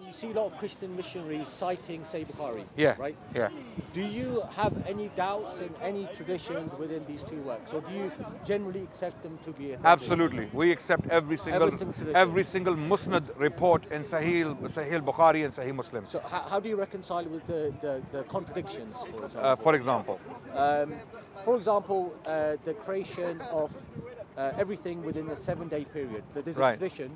you see a lot of Christian missionaries citing Sahih Bukhari. Yeah. Right. Yeah. Do you have any doubts in any traditions within these two works, or do you generally accept them to be authentic? Absolutely. We accept every single tradition. Musnad report in Sahih Bukhari and Sahih Muslim. So how do you reconcile with the contradictions, for example? For example, the creation of everything within the 7-day period. So there's a tradition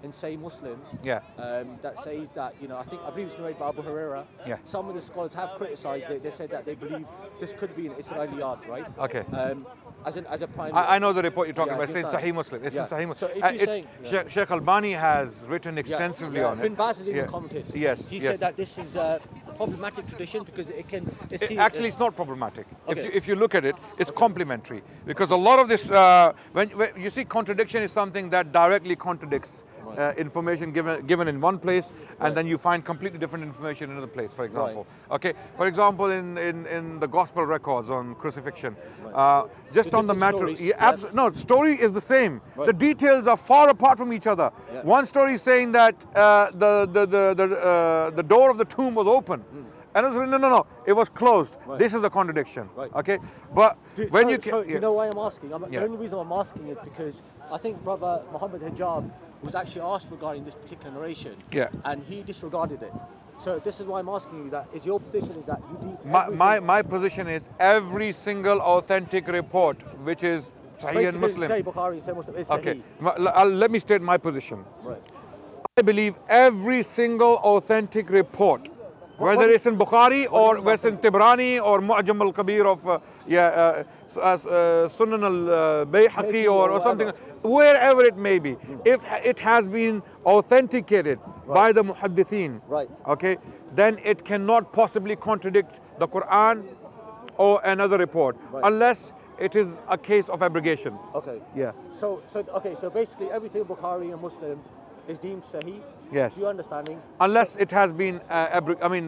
in Sahih Muslim that says that, I believe it's narrated by Abu Huraira. Yeah. Some of the scholars have criticized it. They said that they believe this could be an Israeliyat, right? Okay. As a prime. I know the report you're talking about. It's in Sahih Muslim. It's in Sahih Muslim. So if you're saying, Sheikh Albani has written extensively on it. Bin Baz has even commented. Yes. He said that this is a problematic tradition because it can. Actually, it's not problematic. Okay. If you look at it, it's complementary, because a lot of this, when you see, contradiction is something that directly contradicts information given in one place, and then you find completely different information in another place. For example, okay. For example, in the gospel records on crucifixion, just on the matter, no, story is the same. The details are far apart from each other. One story is saying that the door of the tomb was open. And no, it was closed. This is a contradiction. Okay, but when you know why I'm asking? The only reason I'm asking is because I think Brother Muhammad Hijab was actually asked regarding this particular narration, and he disregarded it. So this is why I'm asking you that. Is your position is that you my position is every single authentic report which is Sahih and Muslim. Sahih Bukhari, Sahih Muslim is Sahih. Okay, let me state my position. I believe every single authentic report, whether it's in Bukhari or whether in Tibrani or Mu'jam al-Kabir of Sunan al-Bayhaqi or something, wherever it may be, if it has been authenticated by the muhaddithin, okay, then it cannot possibly contradict the Quran or another report, unless it is a case of abrogation. Okay. Yeah. So basically everything Bukhari and Muslim is deemed Sahih. Yes. To your understanding. Unless it has been,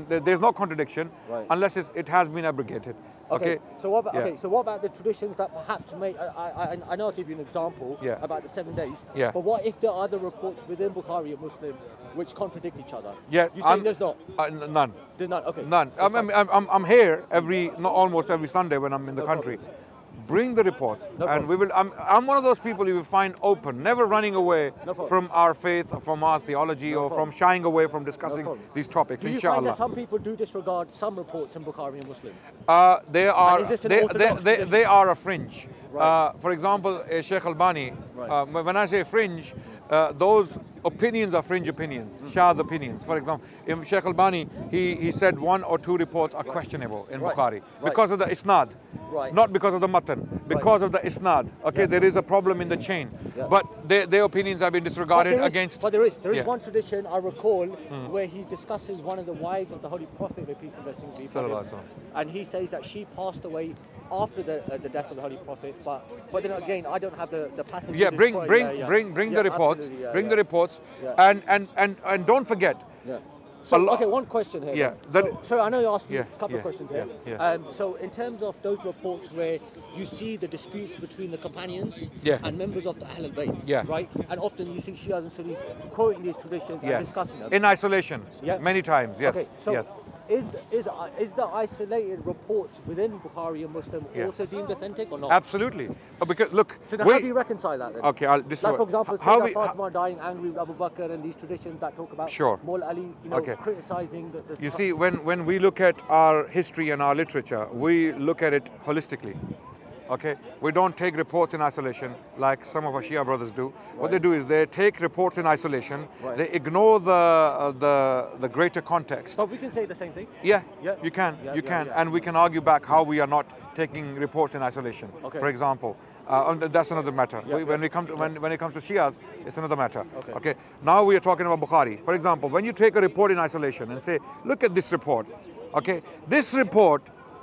there's no contradiction unless it has been abrogated. Okay. So what about the traditions that perhaps may? I know I'll give you an example about the 7 days. Yeah. But what if there are other reports within Bukhari and Muslim which contradict each other? Yeah. You say there's not. None. There's none. Okay. None. I'm here almost every Sunday when I'm in the country. Bring the reports, and we will. I'm one of those people you will find open, never running away from our faith, from our theology, or from shying away from discussing these topics. Do you inshallah. find that some people do disregard some reports in Bukhari and Muslim? They are a fringe. For example, Sheikh Albani. When I say fringe, those opinions are fringe opinions, Shia's opinions. For example, in Sheikh Albani, he said 1 or 2 reports are questionable in Bukhari because of the isnad, not because of the matan, because of the isnad. Okay, there is a problem in the chain, but their opinions have been disregarded against. But there is one tradition I recall where he discusses one of the wives of the Holy Prophet, may peace and blessings be upon him, and he says that she passed away after the death of the Holy Prophet, but then again, I don't have the passage. Yeah, bring the reports, bring the reports, and don't forget. So one question here. Yeah. So I know you're asking a couple of questions here. So in terms of those reports where you see the disputes between the companions and members of the Ahl al-Bayt, right? And often you see Shias and Sunnis quoting these traditions and discussing them. In isolation, many times, yes. Okay, so is the isolated reports within Bukhari and Muslim also deemed authentic or not? Absolutely. Because look. So then how do you reconcile that then? Okay, for example, Fatima dying angry with Abu Bakr and these traditions that talk about Mawla Ali, criticizing the You see, when we look at our history and our literature, we look at it holistically. Okay, we don't take reports in isolation like some of our Shia brothers do. What they do is they take reports in isolation. They ignore the greater context. But we can say the same thing. Yeah. You can, and we can argue back how we are not taking reports in isolation. For example, that's another matter. When it comes to Shias, it's another matter. Okay. Now we are talking about Bukhari. For example, when you take a report in isolation and say, look at this report. Okay, this report,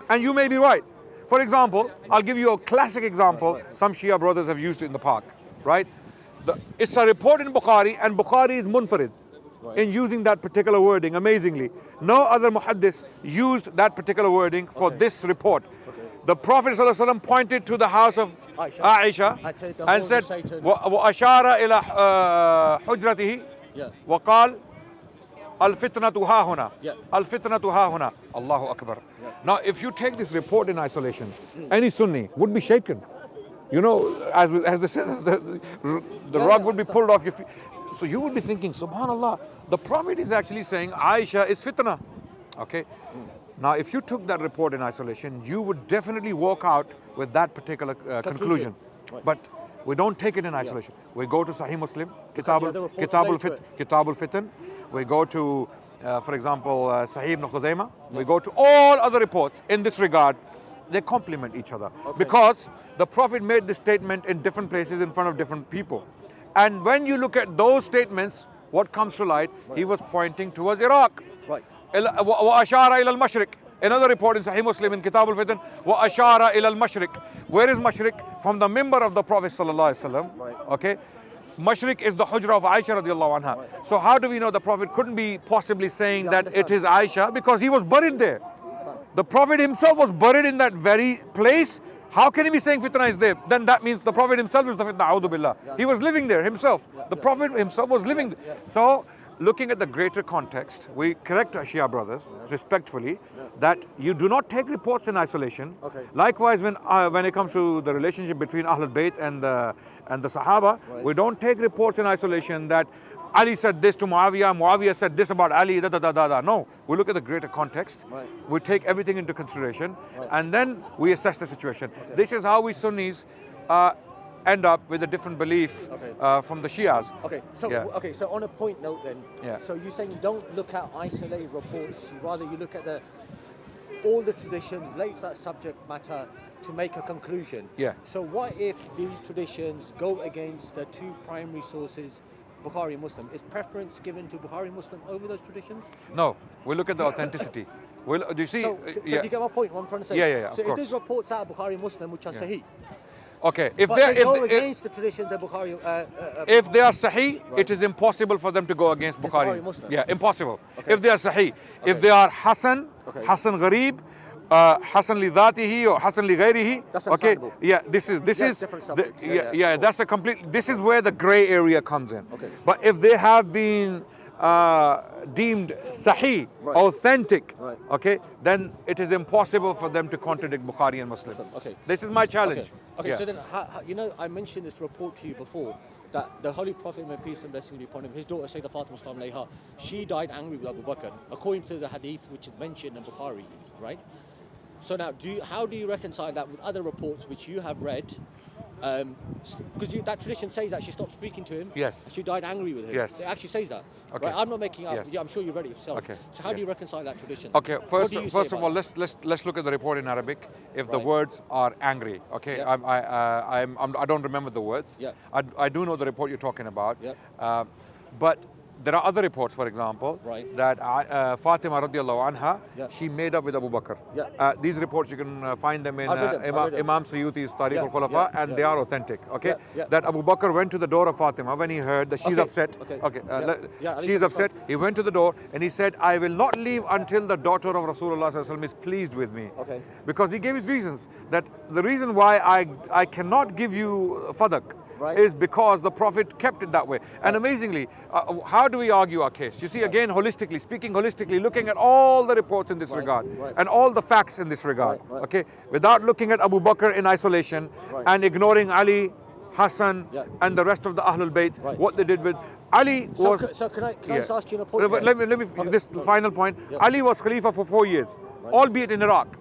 and you may be right. For example, I'll give you a classic example. Some Shia brothers have used it in the park, right? It's a report in Bukhari, and Bukhari is munfarid in using that particular wording, amazingly. No other muhaddis used that particular wording for this report. The Prophet ﷺ pointed to the house of Aisha and said, وَأَشَارَ إِلَى حُجْرَتِهِ وَقَالَ Al-fitnatu ha huna. Al-fitnatu ha huna. Allahu Akbar. Now, if you take this report in isolation, any Sunni would be shaken. You know, as they say, the rug would be pulled off your feet. So you would be thinking, subhanallah, the Prophet is actually saying Aisha is fitna. Okay. Now, if you took that report in isolation, you would definitely walk out with that particular conclusion. But we don't take it in isolation. We go to Sahih Muslim, Kitabul Fitan. We go to, for example, Sahih ibn Khuzaymah. We go to all other reports in this regard. They complement each other because the Prophet made this statement in different places in front of different people. And when you look at those statements, what comes to light? He was pointing towards Iraq. وَأَشَارَ إِلَى الْمَشْرِقِ. Another report in Sahih Muslim in Kitab al-Fitan, وَأَشَارَ إِلَى الْمَشْرِقِ. Where is Mashriq? From the member of the Prophet sallallahu alaihi wasallam. Okay. Mashriq is the hujra of Aisha radiallahu anha. So how do we know the Prophet couldn't be possibly saying that it is Aisha? Because he was buried there. The Prophet himself was buried in that very place. How can he be saying fitna is there? Then that means the Prophet himself is the fitna, a'udhu billah. He was living there himself. The Prophet himself was living there. So, looking at the greater context, we correct our Shia brothers respectfully that you do not take reports in isolation. Likewise, when it comes to the relationship between Ahlul Bayt and the Sahaba, we don't take reports in isolation that Ali said this to Muawiyah, Muawiyah said this about Ali, No, we look at the greater context. We take everything into consideration and then we assess the situation. This is how we Sunnis end up with a different belief from the Shias. So on a point note then, so you're saying you don't look at isolated reports, rather you look at all the traditions related to that subject matter to make a conclusion. So what if these traditions go against the two primary sources, Bukhari and Muslim? Is preference given to Bukhari and Muslim over those traditions? No, we look at the authenticity. Do you see? So do you get my point, what I'm trying to say? Of so course. If there's reports out of Bukhari and Muslim which are sahih, if they go against the traditions of Bukhari, if they are sahih, it is impossible for them to go against Bukhari. Impossible. If they are sahih, if they are Hasan, Hasan Gharib, Hasan li dhatihi or Hasan li ghairihi. This is that's a complete. This is where the grey area comes in. But if they have been deemed sahih, authentic, then it is impossible for them to contradict Bukhari and Muslim. This is my challenge. So then, you know, I mentioned this report to you before, that the Holy Prophet, may peace and blessings be upon him, his daughter Sayyidah Fatima sallallahu alayha, she died angry with Abu Bakr, according to the hadith which is mentioned in Bukhari, right? So now, how do you reconcile that with other reports which you have read? Because that tradition says that she stopped speaking to him. She died angry with him. It actually says that. Right? I'm not making up. I'm sure you read it yourself. So how do you reconcile that tradition? First of all, let's look at the report in Arabic. If the words are angry, I don't remember the words. I do know the report you're talking about. But there are other reports, for example, that Fatima radiallahu anha, she made up with Abu Bakr. These reports, you can find them in Imam Suyuti's Tariq al-Khulafa, and they are authentic. That Abu Bakr went to the door of Fatima when he heard that she's upset. She's upset. He went to the door and he said, I will not leave until the daughter of Rasulullah sallallahu alaihi wasallam is pleased with me. Because he gave his reasons. That the reason why I cannot give you fadak is because the Prophet kept it that way. And amazingly, how do we argue our case? You see, again, speaking holistically, looking at all the reports in this regard and all the facts in this regard, without looking at Abu Bakr in isolation and ignoring Ali, Hassan, and the rest of the Ahlul Bayt, what they did with Ali was... So can I just ask you a point? Let me this final point. Ali was Khalifa for 4 years, albeit in Iraq.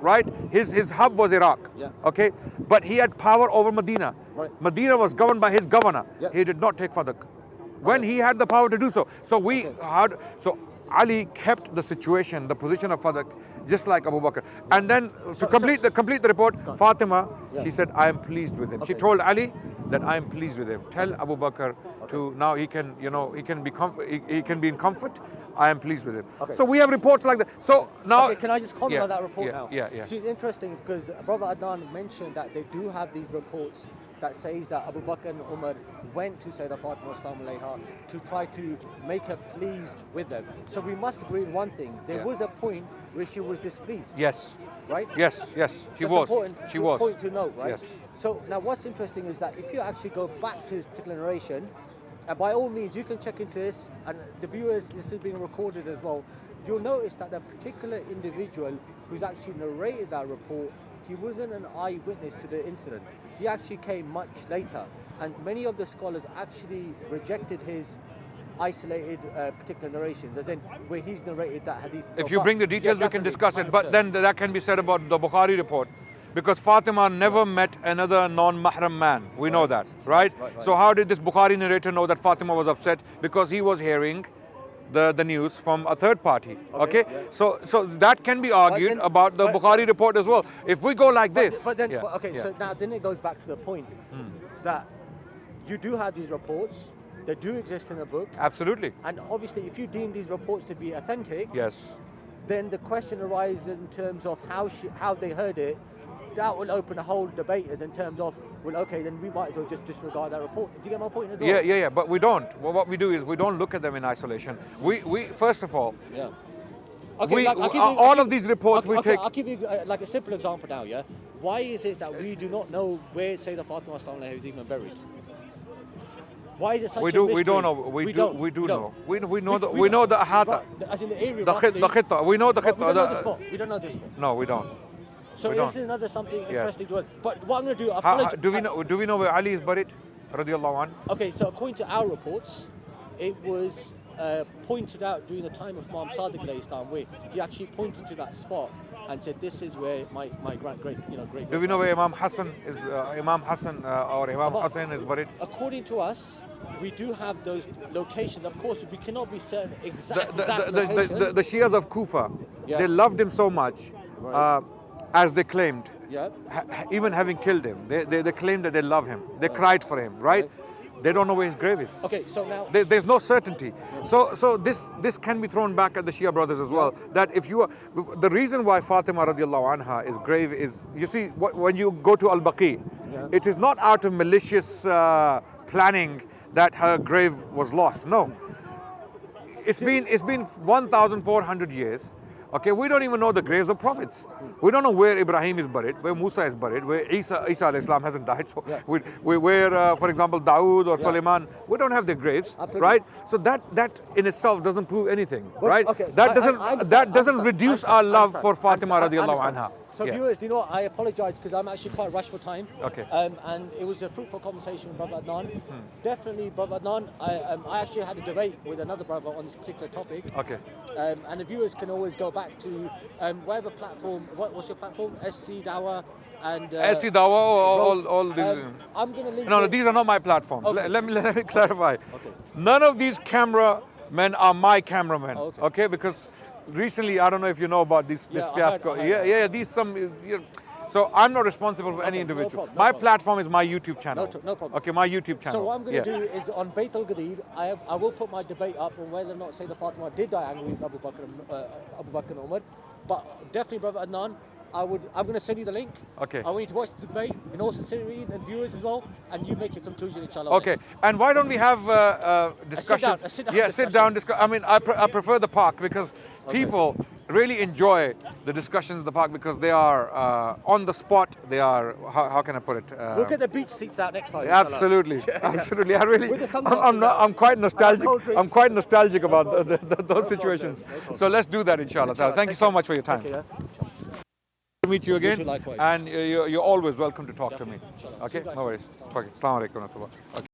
Right? His hub was Iraq. But he had power over Medina. Medina was governed by his governor. He did not take fadak when he had the power to do so. So Ali kept the situation, the position of fadak, just like Abu Bakr. And then to complete the report, Fatima, she said, I am pleased with him. She told Ali that I am pleased with him. Tell Abu Bakr to now he can be in comfort. I am pleased with him. So we have reports like that. So now, can I just comment on that report now? See, it's interesting because Brother Adnan mentioned that they do have these reports that says that Abu Bakr and Umar went to Sayyidah Fatima sallallahu alayha to try to make her pleased with them. So we must agree on one thing. There was a point where she was displeased. Right? Yes. She was. Important to note, right? Yes. So now what's interesting is that if you actually go back to this particular narration, And by all means, you can check into this, and the viewers, this is being recorded as well. You'll notice that the particular individual who's actually narrated that report, he wasn't an eyewitness to the incident. He actually came much later, and many of the scholars actually rejected his isolated particular narrations, as in where he's narrated that hadith. If you bring the details, we can discuss it. But then that can be said about the Bukhari report, because Fatima never met another non-mahram man. We know that, right? So how did this Bukhari narrator know that Fatima was upset? Because he was hearing the news from a third party. Okay, so that can be argued about the Bukhari report as well. If we go like this, so now then it goes back to the point that you do have these reports. They do exist in the book. Absolutely. And obviously, if you deem these reports to be authentic, yes, then the question arises in terms of how they heard it. That will open a whole debate as in terms of, well, okay, then we might as well just disregard that report. Do you get my point as well? Yeah, but we don't. Well, what we do is we don't look at them in isolation. We first of all, okay, all of these reports we take. I'll give you like a simple example now. Yeah, why is it that we do not know where Sayyidah Fatima is even buried? Why is it such a mystery? We don't know. We do know. We know the ahata. As in the area. The khitta. We know the khitta. We don't know the spot. We don't know the spot. No, we don't. So this is another something interesting to us. But what I'm going to do, do we know where Ali is buried? Radiallahu anhu? Okay, so according to our reports, it was pointed out during the time of Imam Sadiq alayhi salam, where he actually pointed to that spot and said, "This is where my great." Do we know where Imam Hassan is? Imam Hassan or Imam Hussein is buried? According to us, we do have those locations. Of course, we cannot be certain exact location. The Shias of Kufa, they loved him so much, as they claimed. Even having killed him, they claimed that they love him. They cried for him, right? They don't know where his grave is. Okay, so now there's no certainty. So this can be thrown back at the Shia brothers as well. That if you are, the reason why Fatima radiallahu anha is grave is, you see, when you go to Al-Baqi, it is not out of malicious planning that her grave was lost. No, it's been 1,400 years. Okay, we don't even know the graves of prophets. We don't know where Ibrahim is buried, where Musa is buried, where Isa alayhi salam hasn't died. So where, for example, Dawood or Suleiman, we don't have their graves, right? So that in itself doesn't prove anything, right? Okay, that doesn't reduce our love for Fatima radiallahu anha. So viewers, do you know what? I apologize because I'm actually quite rushed for time. Okay. And it was a fruitful conversation with Brother Adnan. Definitely, Brother Adnan, I actually had a debate with another brother on this particular topic. Okay. And the viewers can always go back to whatever platform. What's your platform? SCDawah and SCDawah, all these. I'm going to link. No, these are not my platforms. Okay. Let me clarify. Okay. None of these cameramen are my cameramen. Okay, because recently, I don't know if you know about this fiasco. These so I'm not responsible for any individual. My platform is my YouTube channel. No problem. Okay, my YouTube channel. So what I'm going to do is on Bayt al-Ghadid, I will put my debate up on whether or not Sayyidah Fatima did die angry with Abu Bakr and Umar. But definitely, Brother Adnan, I'm going to send you the link. Okay. I want you to watch the debate in all sincerity and viewers as well, and you make your conclusion, inshallah. Okay. And why don't we have discussions? Sit down. I mean, I prefer the park because people really enjoy the discussions in the park because they are on the spot. They are, how can I put it? We'll get the beach seats out next time. Absolutely, absolutely. I'm quite nostalgic. I'm quite nostalgic about those situations. So let's do that, inshallah. Thank you so much for your time. To meet you again, and you're always welcome to talk to me. Okay, no worries. Assalamu alaikum.